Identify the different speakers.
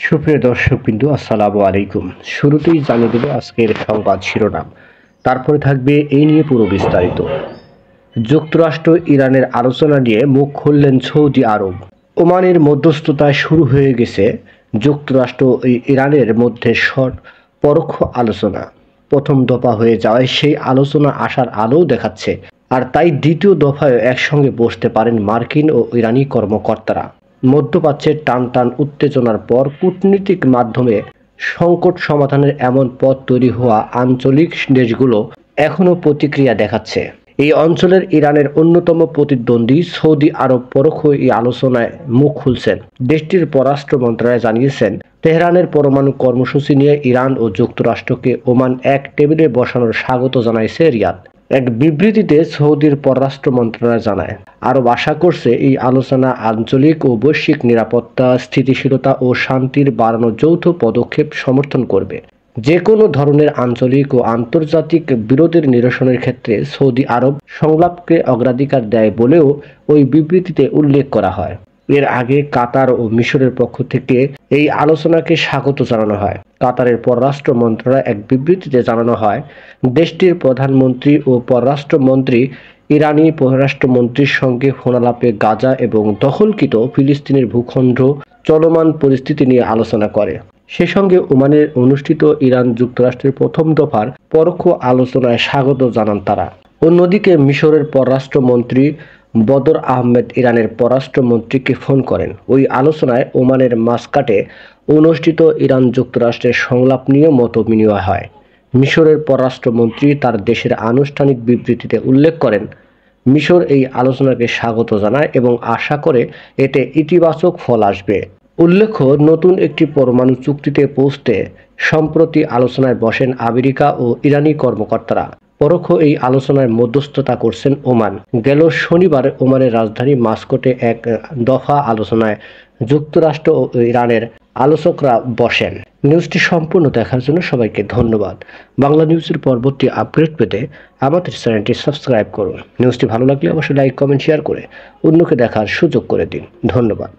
Speaker 1: সুপ্রিয় দর্শকবৃন্দ, আসসালামু আলাইকুম। শুরুতেই জানিয়ে দেব আজকের সংবাদ শিরোনাম, তারপরে থাকবে এই নিয়ে পুরো বিস্তারিত। যুক্তরাষ্ট্র ইরানের আলোচনা নিয়ে মুখ খুললেন সৌদি আরব। ওমানের মধ্যস্থতায় শুরু হয়ে গেছে যুক্তরাষ্ট্র ও ইরানের মধ্যে পরোক্ষ আলোচনা। প্রথম দফা হয়ে যাওয়ায় সেই আলোচনা আসার আলোও দেখাচ্ছে, আর তাই দ্বিতীয় দফায় একসঙ্গে বসতে পারেন মার্কিন ও ইরানি কর্মকর্তারা। মধ্যপ্রাচ্যের টানটান উত্তেজনার পর কূটনীতিক মাধ্যমে সংকট সমাধানের এমন পথ তৈরি হওয়া আঞ্চলিক দেশগুলো এখনও প্রতিক্রিয়া দেখাচ্ছে। এই অঞ্চলের ইরানের অন্যতম প্রতিদ্বন্দ্বী সৌদি আরব পরোক্ষ এই আলোচনায় মুখ খুলছেন। দেশটির পররাষ্ট্র মন্ত্রণালয় জানিয়েছেন, তেহরানের পরমাণু কর্মসূচি নিয়ে ইরান ও যুক্তরাষ্ট্রকে ওমান এক টেবিলে বসানোর স্বাগত জানাইছে রিয়াদ। এক বিবৃতিতে সৌদির পররাষ্ট্র মন্ত্রণালয় জানায়, আরব আশা করছে এই আলোচনা আঞ্চলিক ও বৈশ্বিক নিরাপত্তা, স্থিতিশীলতা ও শান্তির বাড়ানো যৌথ পদক্ষেপ সমর্থন করবে। যে কোনো ধরনের আঞ্চলিক ও আন্তর্জাতিক বিরোধের নিরসনের ক্ষেত্রে সৌদি আরব সংলাপকে অগ্রাধিকার দেয় বলেও ওই বিবৃতিতে উল্লেখ করা হয়। এর আগে কাতার ও মিশরের পক্ষ থেকে এই আলোচনাকে স্বাগত জানানো হয়। কাতারের পররাষ্ট্র মন্ত্রণালয় এক বিবৃতিতে জানানো হয়, দেশটির প্রধানমন্ত্রী ও পররাষ্ট্রমন্ত্রী ইরানি পররাষ্ট্রমন্ত্রীর সঙ্গে ফোনালাপে গাজা এবং দখলকৃত ফিলিস্তিনের ভূখণ্ড চলমান পরিস্থিতি নিয়ে আলোচনা করে। সে সঙ্গে ওমানের অনুষ্ঠিত ইরান যুক্তরাষ্ট্রের প্রথম দফার পরোক্ষ আলোচনায় স্বাগত জানান তারা। অন্যদিকে মিশরের পররাষ্ট্রমন্ত্রী বদর আহমেদ ইরানের পররাষ্ট্রমন্ত্রীকে ফোন করেন। ওই আলোচনায় ওমানের মাসকাটে অনুষ্ঠিত ইরান যুক্তরাষ্ট্রের সংলাপ নিয়ে মত বিনিময় হয়। মিশরের পররাষ্ট্রমন্ত্রী তার দেশের আনুষ্ঠানিক বিবৃতিতে উল্লেখ করেন, মিশর এই আলোচনাকে স্বাগত জানায় এবং আশা করে এতে ইতিবাচক ফল আসবে। উল্লেখ্য, নতুন একটি পরমাণু চুক্তিতে পৌঁছতে সম্প্রতি আলোচনায় বসেন আমেরিকা ও ইরানি কর্মকর্তারা। পরোক্ষ এই আলোচনায় মধ্যস্থতা করছেন ওমান। গেল শনিবার ওমানের রাজধানী মাস্কটে এক দফা আলোচনায় যুক্তরাষ্ট্র ও ইরানের আলোচকরা বসেন। নিউজটি সম্পূর্ণ দেখার জন্য সবাইকে ধন্যবাদ। বাংলা নিউজের পরবর্তী আপডেট পেতে আমাদের চ্যানেলটি সাবস্ক্রাইব করুন। নিউজটি ভালো লাগলে অবশ্যই লাইক, কমেন্ট, শেয়ার করে অন্যকে দেখার সুযোগ করে দিন। ধন্যবাদ।